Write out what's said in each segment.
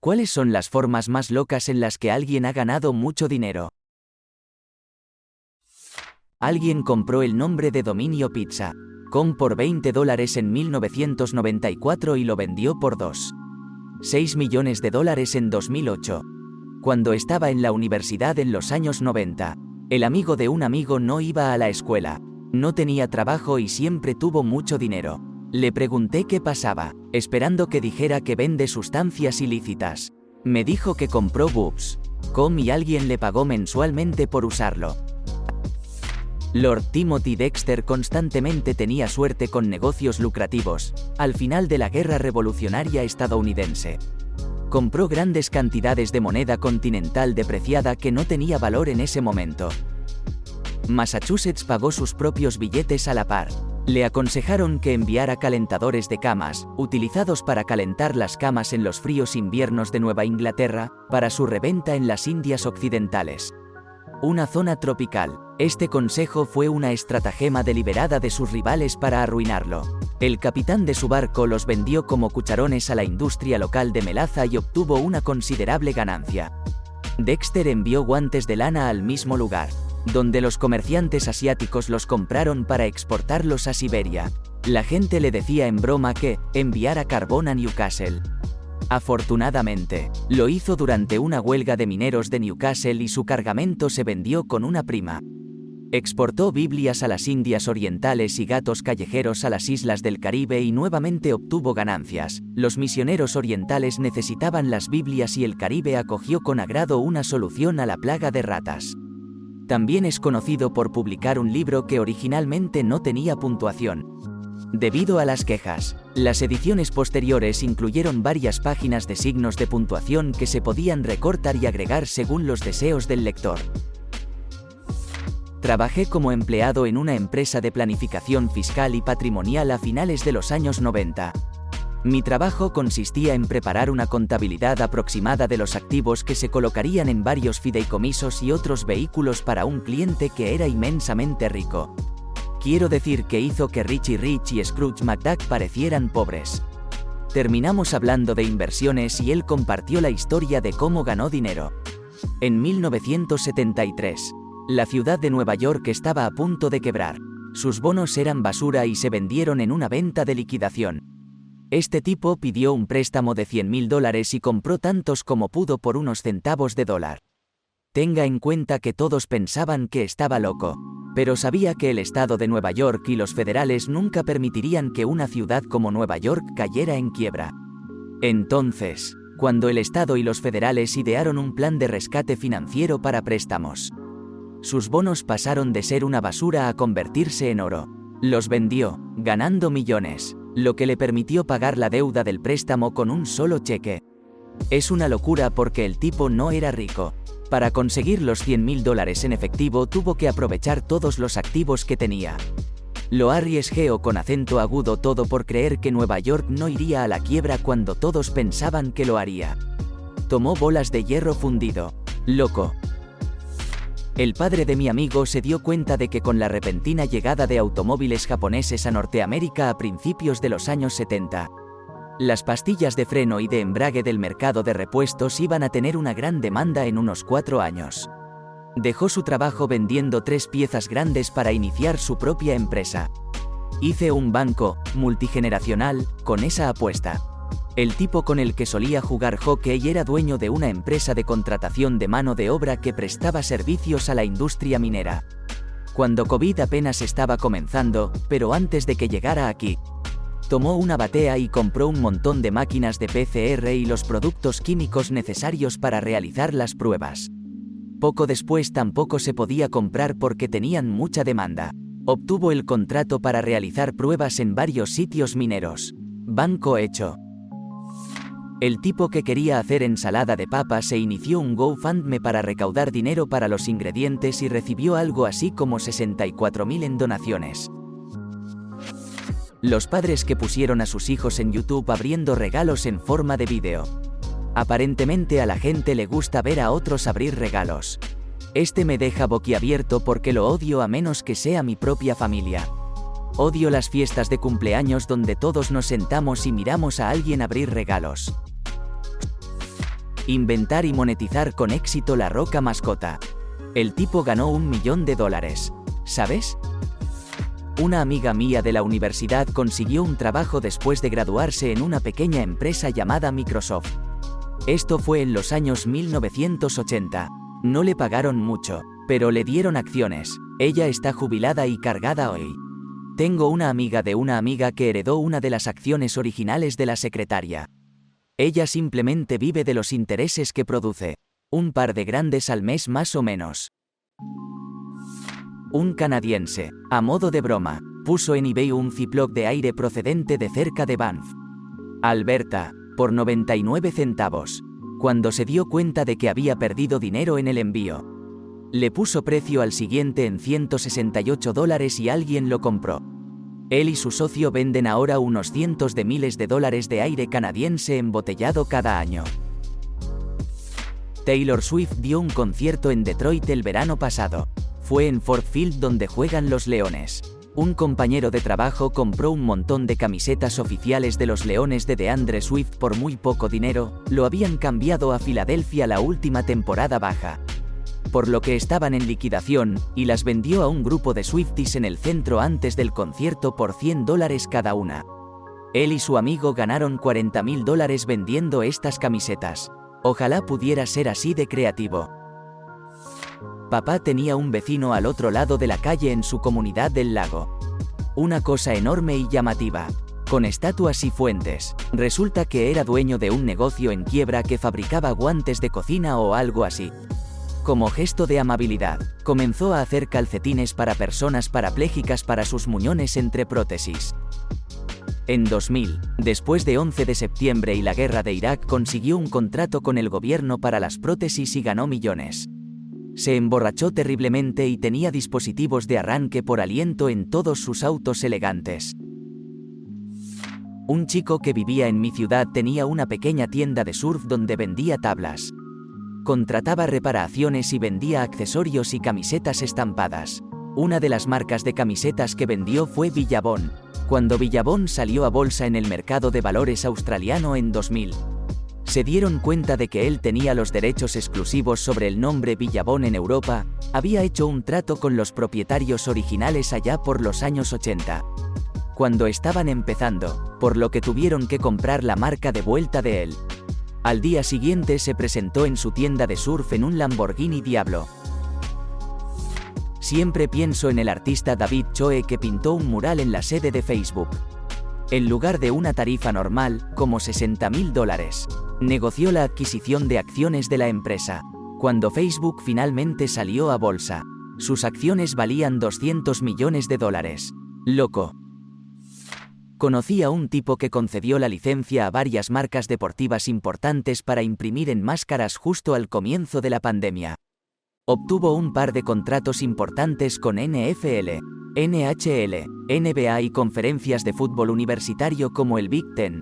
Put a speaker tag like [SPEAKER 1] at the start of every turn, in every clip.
[SPEAKER 1] ¿Cuáles son las formas más locas en las que alguien ha ganado mucho dinero? Alguien compró el nombre de Dominio Pizza.com por $20 en 1994 y lo vendió por $2,6 millones en 2008. Cuando estaba en la universidad en los años 90, el amigo de un amigo no iba a la escuela, no tenía trabajo y siempre tuvo mucho dinero. Le pregunté qué pasaba, esperando que dijera que vende sustancias ilícitas. Me dijo que compró Boobs.com y alguien le pagó mensualmente por usarlo. Lord Timothy Dexter constantemente tenía suerte con negocios lucrativos, al final de la Guerra Revolucionaria estadounidense. Compró grandes cantidades de moneda continental depreciada que no tenía valor en ese momento. Massachusetts pagó sus propios billetes a la par. Le aconsejaron que enviara calentadores de camas, utilizados para calentar las camas en los fríos inviernos de Nueva Inglaterra, para su reventa en las Indias Occidentales, una zona tropical. Este consejo fue una estratagema deliberada de sus rivales para arruinarlo. El capitán de su barco los vendió como cucharones a la industria local de melaza y obtuvo una considerable ganancia. Dexter envió guantes de lana al mismo lugar, donde los comerciantes asiáticos los compraron para exportarlos a Siberia. La gente le decía en broma que enviara carbón a Newcastle. Afortunadamente, lo hizo durante una huelga de mineros de Newcastle y su cargamento se vendió con una prima. Exportó Biblias a las Indias Orientales y gatos callejeros a las islas del Caribe y nuevamente obtuvo ganancias. Los misioneros orientales necesitaban las Biblias y el Caribe acogió con agrado una solución a la plaga de ratas. También es conocido por publicar un libro que originalmente no tenía puntuación. Debido a las quejas, las ediciones posteriores incluyeron varias páginas de signos de puntuación que se podían recortar y agregar según los deseos del lector. Trabajé como empleado en una empresa de planificación fiscal y patrimonial a finales de los años 90. Mi trabajo consistía en preparar una contabilidad aproximada de los activos que se colocarían en varios fideicomisos y otros vehículos para un cliente que era inmensamente rico. Quiero decir que hizo que Richie Rich y Scrooge McDuck parecieran pobres. Terminamos hablando de inversiones y él compartió la historia de cómo ganó dinero. En 1973, la ciudad de Nueva York estaba a punto de quebrar. Sus bonos eran basura y se vendieron en una venta de liquidación. Este tipo pidió un préstamo de $100,000 y compró tantos como pudo por unos centavos de dólar. Tenga en cuenta que todos pensaban que estaba loco, pero sabía que el estado de Nueva York y los federales nunca permitirían que una ciudad como Nueva York cayera en quiebra. Entonces, cuando el estado y los federales idearon un plan de rescate financiero para préstamos, sus bonos pasaron de ser una basura a convertirse en oro. Los vendió, ganando millones, lo que le permitió pagar la deuda del préstamo con un solo cheque. Es una locura porque el tipo no era rico. Para conseguir los $100,000 en efectivo tuvo que aprovechar todos los activos que tenía. Lo arriesgué con acento agudo todo por creer que Nueva York no iría a la quiebra cuando todos pensaban que lo haría. Tomó bolas de hierro fundido. Loco. El padre de mi amigo se dio cuenta de que con la repentina llegada de automóviles japoneses a Norteamérica a principios de los años 70, las pastillas de freno y de embrague del mercado de repuestos iban a tener una gran demanda en unos 4 años. Dejó su trabajo vendiendo 3 piezas grandes para iniciar su propia empresa. Hice un banco multigeneracional con esa apuesta. El tipo con el que solía jugar hockey era dueño de una empresa de contratación de mano de obra que prestaba servicios a la industria minera. Cuando COVID apenas estaba comenzando, pero antes de que llegara aquí, tomó una batea y compró un montón de máquinas de PCR y los productos químicos necesarios para realizar las pruebas. Poco después tampoco se podía comprar porque tenían mucha demanda. Obtuvo el contrato para realizar pruebas en varios sitios mineros. Banco hecho. El tipo que quería hacer ensalada de papa se inició un GoFundMe para recaudar dinero para los ingredientes y recibió algo así como 64.000 en donaciones. Los padres que pusieron a sus hijos en YouTube abriendo regalos en forma de vídeo. Aparentemente a la gente le gusta ver a otros abrir regalos. Este me deja boquiabierto porque lo odio a menos que sea mi propia familia. Odio las fiestas de cumpleaños donde todos nos sentamos y miramos a alguien abrir regalos. Inventar y monetizar con éxito la roca mascota. El tipo ganó $1 millón, ¿sabes? Una amiga mía de la universidad consiguió un trabajo después de graduarse en una pequeña empresa llamada Microsoft. Esto fue en los años 1980. No le pagaron mucho, pero le dieron acciones. Ella está jubilada y cargada hoy. Tengo una amiga de una amiga que heredó una de las acciones originales de la secretaria. Ella simplemente vive de los intereses que produce. Un par de grandes al mes más o menos. Un canadiense, a modo de broma, puso en eBay un Ziploc de aire procedente de cerca de Banff, Alberta, por 99 centavos, cuando se dio cuenta de que había perdido dinero en el envío. Le puso precio al siguiente en $168 y alguien lo compró. Él y su socio venden ahora unos cientos de miles de dólares de aire canadiense embotellado cada año. Taylor Swift dio un concierto en Detroit el verano pasado. Fue en Ford Field donde juegan los Leones. Un compañero de trabajo compró un montón de camisetas oficiales de los Leones de DeAndre Swift por muy poco dinero, lo habían cambiado a Filadelfia la última temporada baja, por lo que estaban en liquidación, y las vendió a un grupo de Swifties en el centro antes del concierto por $100 cada una. Él y su amigo ganaron $40,000 vendiendo estas camisetas. Ojalá pudiera ser así de creativo. Papá tenía un vecino al otro lado de la calle en su comunidad del lago. Una cosa enorme y llamativa, con estatuas y fuentes. Resulta que era dueño de un negocio en quiebra que fabricaba guantes de cocina o algo así. Como gesto de amabilidad, comenzó a hacer calcetines para personas parapléjicas para sus muñones entre prótesis. En 2000, después de 11 de septiembre y la guerra de Irak, consiguió un contrato con el gobierno para las prótesis y ganó millones. Se emborrachó terriblemente y tenía dispositivos de arranque por aliento en todos sus autos elegantes. Un chico que vivía en mi ciudad tenía una pequeña tienda de surf donde vendía tablas. Contrataba reparaciones y vendía accesorios y camisetas estampadas. Una de las marcas de camisetas que vendió fue Billabong, cuando Billabong salió a bolsa en el mercado de valores australiano en 2000. Se dieron cuenta de que él tenía los derechos exclusivos sobre el nombre Billabong en Europa, había hecho un trato con los propietarios originales allá por los años 80. Cuando estaban empezando, por lo que tuvieron que comprar la marca de vuelta de él. Al día siguiente se presentó en su tienda de surf en un Lamborghini Diablo. Siempre pienso en el artista David Choe que pintó un mural en la sede de Facebook. En lugar de una tarifa normal, como $60,000, negoció la adquisición de acciones de la empresa. Cuando Facebook finalmente salió a bolsa, sus acciones valían $200 millones. Loco. Conocí a un tipo que concedió la licencia a varias marcas deportivas importantes para imprimir en máscaras justo al comienzo de la pandemia. Obtuvo un par de contratos importantes con NFL, NHL, NBA y conferencias de fútbol universitario como el Big Ten.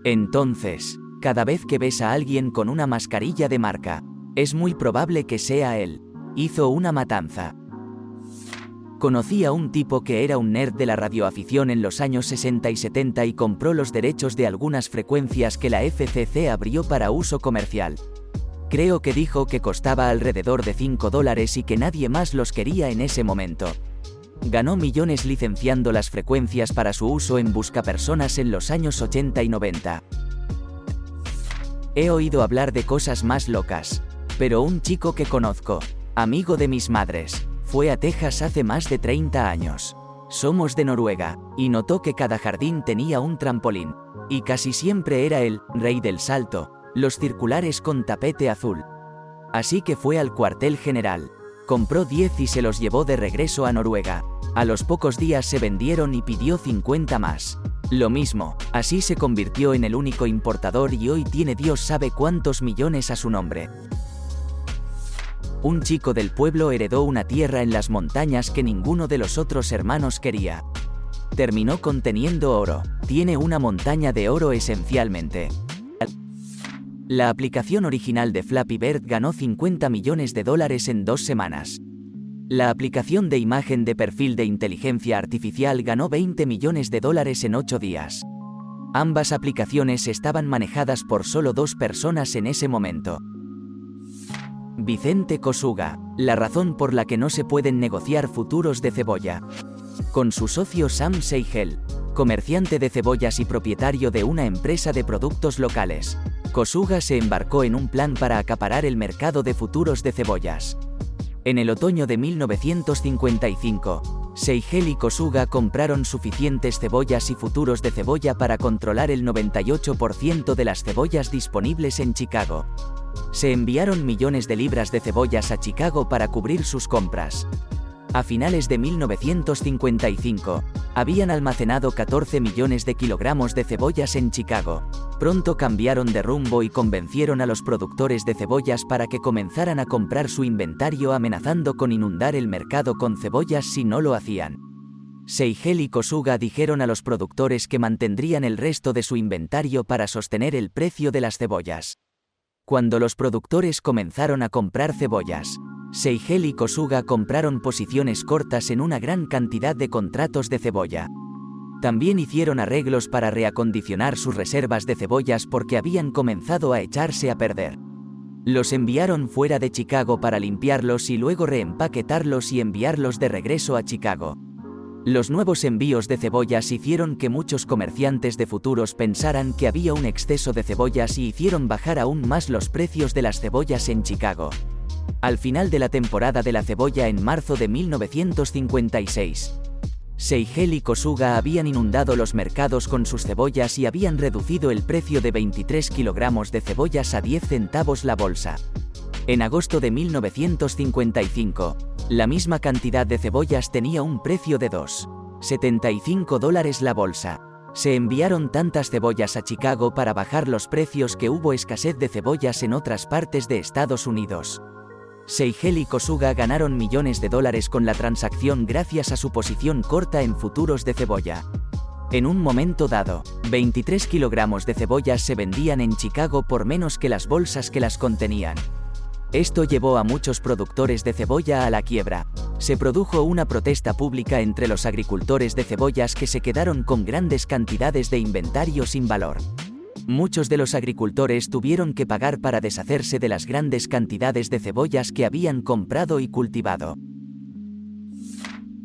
[SPEAKER 1] Entonces, cada vez que ves a alguien con una mascarilla de marca, es muy probable que sea él. Hizo una matanza. Conocí a un tipo que era un nerd de la radioafición en los años 60 y 70 y compró los derechos de algunas frecuencias que la FCC abrió para uso comercial. Creo que dijo que costaba alrededor de $5 y que nadie más los quería en ese momento. Ganó millones licenciando las frecuencias para su uso en buscapersonas en los años 80 y 90. He oído hablar de cosas más locas. Pero un chico que conozco, amigo de mis madres, fue a Texas hace más de 30 años. Somos de Noruega, y notó que cada jardín tenía un trampolín. Y casi siempre era el rey del salto, los circulares con tapete azul. Así que fue al cuartel general. Compró 10 y se los llevó de regreso a Noruega. A los pocos días se vendieron y pidió 50 más. Lo mismo, así se convirtió en el único importador y hoy tiene Dios sabe cuántos millones a su nombre. Un chico del pueblo heredó una tierra en las montañas que ninguno de los otros hermanos quería. Terminó conteniendo oro. Tiene una montaña de oro esencialmente. La aplicación original de Flappy Bird ganó $50 millones en 2 semanas. La aplicación de imagen de perfil de inteligencia artificial ganó $20 millones en 8 días. Ambas aplicaciones estaban manejadas por solo 2 personas en ese momento. Vicente Kosuga, la razón por la que no se pueden negociar futuros de cebolla. Con su socio Sam Seigel, comerciante de cebollas y propietario de una empresa de productos locales, Kosuga se embarcó en un plan para acaparar el mercado de futuros de cebollas. En el otoño de 1955, Seigel y Kosuga compraron suficientes cebollas y futuros de cebolla para controlar el 98% de las cebollas disponibles en Chicago. Se enviaron millones de libras de cebollas a Chicago para cubrir sus compras. A finales de 1955, habían almacenado 14 millones de kilogramos de cebollas en Chicago. Pronto cambiaron de rumbo y convencieron a los productores de cebollas para que comenzaran a comprar su inventario, amenazando con inundar el mercado con cebollas si no lo hacían. Seigel y Kosuga dijeron a los productores que mantendrían el resto de su inventario para sostener el precio de las cebollas. Cuando los productores comenzaron a comprar cebollas, Seigel y Kosuga compraron posiciones cortas en una gran cantidad de contratos de cebolla. También hicieron arreglos para reacondicionar sus reservas de cebollas porque habían comenzado a echarse a perder. Los enviaron fuera de Chicago para limpiarlos y luego reempaquetarlos y enviarlos de regreso a Chicago. Los nuevos envíos de cebollas hicieron que muchos comerciantes de futuros pensaran que había un exceso de cebollas y hicieron bajar aún más los precios de las cebollas en Chicago. Al final de la temporada de la cebolla en marzo de 1956, Seigel y Kosuga habían inundado los mercados con sus cebollas y habían reducido el precio de 23 kilogramos de cebollas a 10 centavos la bolsa. En agosto de 1955, la misma cantidad de cebollas tenía un precio de $2.75 la bolsa. Se enviaron tantas cebollas a Chicago para bajar los precios que hubo escasez de cebollas en otras partes de Estados Unidos. Seigel y Kosuga ganaron millones de dólares con la transacción gracias a su posición corta en futuros de cebolla. En un momento dado, 23 kilogramos de cebollas se vendían en Chicago por menos que las bolsas que las contenían. Esto llevó a muchos productores de cebolla a la quiebra. Se produjo una protesta pública entre los agricultores de cebollas que se quedaron con grandes cantidades de inventario sin valor. Muchos de los agricultores tuvieron que pagar para deshacerse de las grandes cantidades de cebollas que habían comprado y cultivado.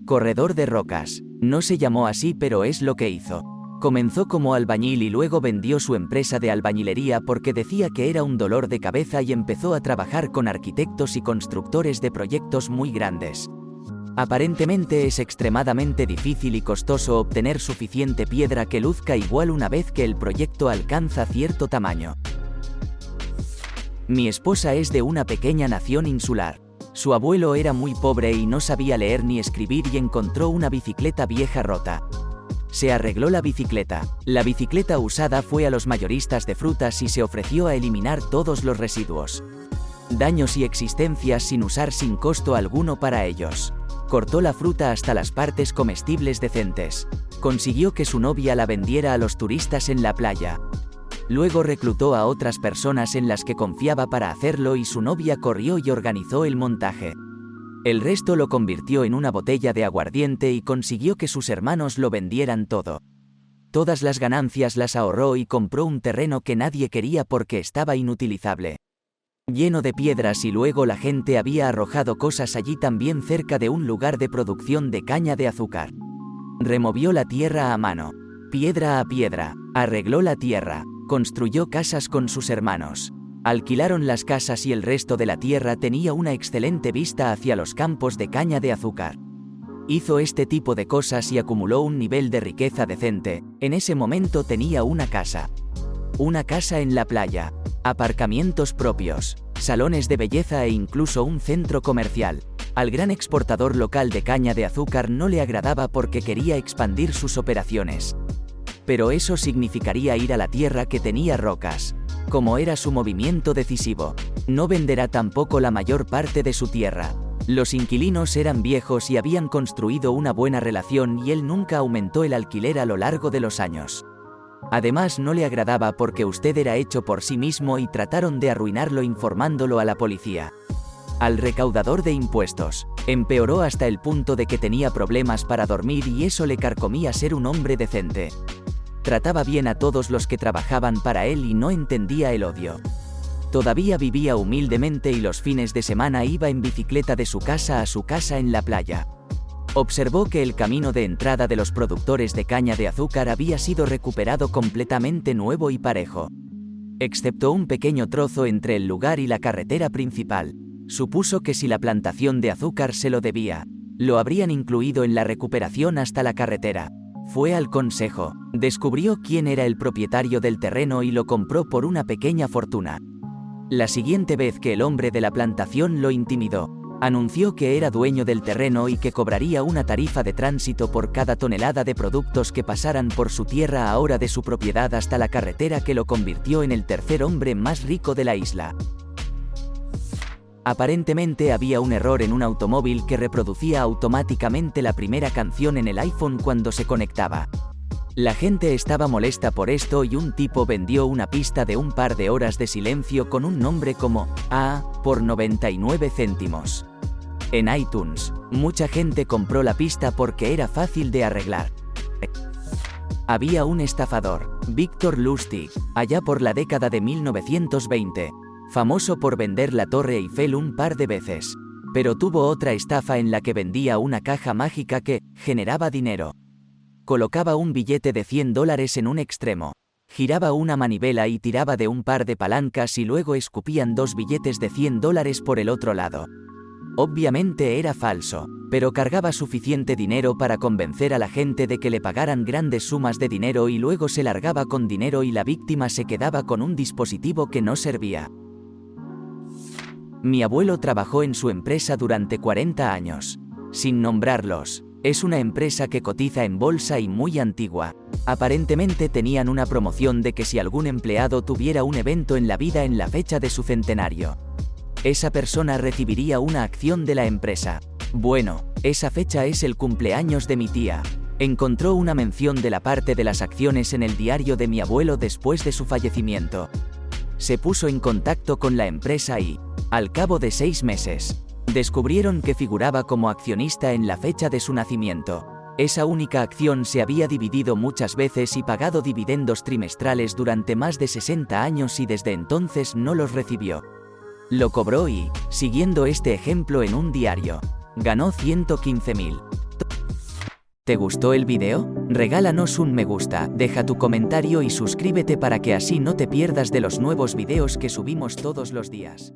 [SPEAKER 1] Corredor de rocas. No se llamó así, pero es lo que hizo. Comenzó como albañil y luego vendió su empresa de albañilería porque decía que era un dolor de cabeza y empezó a trabajar con arquitectos y constructores de proyectos muy grandes. Aparentemente es extremadamente difícil y costoso obtener suficiente piedra que luzca igual una vez que el proyecto alcanza cierto tamaño. Mi esposa es de una pequeña nación insular. Su abuelo era muy pobre y no sabía leer ni escribir y encontró una bicicleta vieja rota. Se arregló la bicicleta. La bicicleta usada fue a los mayoristas de frutas y se ofreció a eliminar todos los residuos, daños y existencias sin usar sin costo alguno para ellos. Cortó la fruta hasta las partes comestibles decentes. Consiguió que su novia la vendiera a los turistas en la playa. Luego reclutó a otras personas en las que confiaba para hacerlo y su novia corrió y organizó el montaje. El resto lo convirtió en una botella de aguardiente y consiguió que sus hermanos lo vendieran todo. Todas las ganancias las ahorró y compró un terreno que nadie quería porque estaba inutilizable, lleno de piedras, y luego la gente había arrojado cosas allí también cerca de un lugar de producción de caña de azúcar. Removió la tierra a mano, piedra a piedra, arregló la tierra, construyó casas con sus hermanos. Alquilaron las casas y el resto de la tierra tenía una excelente vista hacia los campos de caña de azúcar. Hizo este tipo de cosas y acumuló un nivel de riqueza decente. En ese momento tenía una casa en la playa, aparcamientos propios, salones de belleza e incluso un centro comercial. Al gran exportador local de caña de azúcar no le agradaba porque quería expandir sus operaciones. Pero eso significaría ir a la tierra que tenía rocas. Como era su movimiento decisivo, no venderá tampoco la mayor parte de su tierra. Los inquilinos eran viejos y habían construido una buena relación y él nunca aumentó el alquiler a lo largo de los años. Además, no le agradaba porque usted era hecho por sí mismo y trataron de arruinarlo informándolo a la policía. Al recaudador de impuestos, empeoró hasta el punto de que tenía problemas para dormir y eso le carcomía ser un hombre decente. Trataba bien a todos los que trabajaban para él y no entendía el odio. Todavía vivía humildemente y los fines de semana iba en bicicleta de su casa a su casa en la playa. Observó que el camino de entrada de los productores de caña de azúcar había sido recuperado completamente nuevo y parejo. Excepto un pequeño trozo entre el lugar y la carretera principal. Supuso que si la plantación de azúcar se lo debía, lo habrían incluido en la recuperación hasta la carretera. Fue al consejo, descubrió quién era el propietario del terreno y lo compró por una pequeña fortuna. La siguiente vez que el hombre de la plantación lo intimidó, anunció que era dueño del terreno y que cobraría una tarifa de tránsito por cada tonelada de productos que pasaran por su tierra ahora de su propiedad hasta la carretera, que lo convirtió en el tercer hombre más rico de la isla. Aparentemente había un error en un automóvil que reproducía automáticamente la primera canción en el iPhone cuando se conectaba. La gente estaba molesta por esto y un tipo vendió una pista de un par de horas de silencio con un nombre como A por 99 céntimos. En iTunes, mucha gente compró la pista porque era fácil de arreglar. Había un estafador, Victor Lustig, allá por la década de 1920, famoso por vender la Torre Eiffel un par de veces, pero tuvo otra estafa en la que vendía una caja mágica que generaba dinero. Colocaba un billete de $100 en un extremo, giraba una manivela y tiraba de un par de palancas y luego escupían 2 billetes de $100 por el otro lado. Obviamente era falso, pero cargaba suficiente dinero para convencer a la gente de que le pagaran grandes sumas de dinero y luego se largaba con dinero y la víctima se quedaba con un dispositivo que no servía. Mi abuelo trabajó en su empresa durante 40 años. Sin nombrarlos. Es una empresa que cotiza en bolsa y muy antigua. Aparentemente tenían una promoción de que si algún empleado tuviera un evento en la vida en la fecha de su centenario, esa persona recibiría una acción de la empresa. Bueno, esa fecha es el cumpleaños de mi tía. Encontró una mención de la parte de las acciones en el diario de mi abuelo después de su fallecimiento. Se puso en contacto con la empresa y, al cabo de 6 meses, descubrieron que figuraba como accionista en la fecha de su nacimiento. Esa única acción se había dividido muchas veces y pagado dividendos trimestrales durante más de 60 años y desde entonces no los recibió. Lo cobró y, siguiendo este ejemplo en un diario, ganó 115.000. ¿Te gustó el video? Regálanos un me gusta, deja tu comentario y suscríbete para que así no te pierdas de los nuevos videos que subimos todos los días.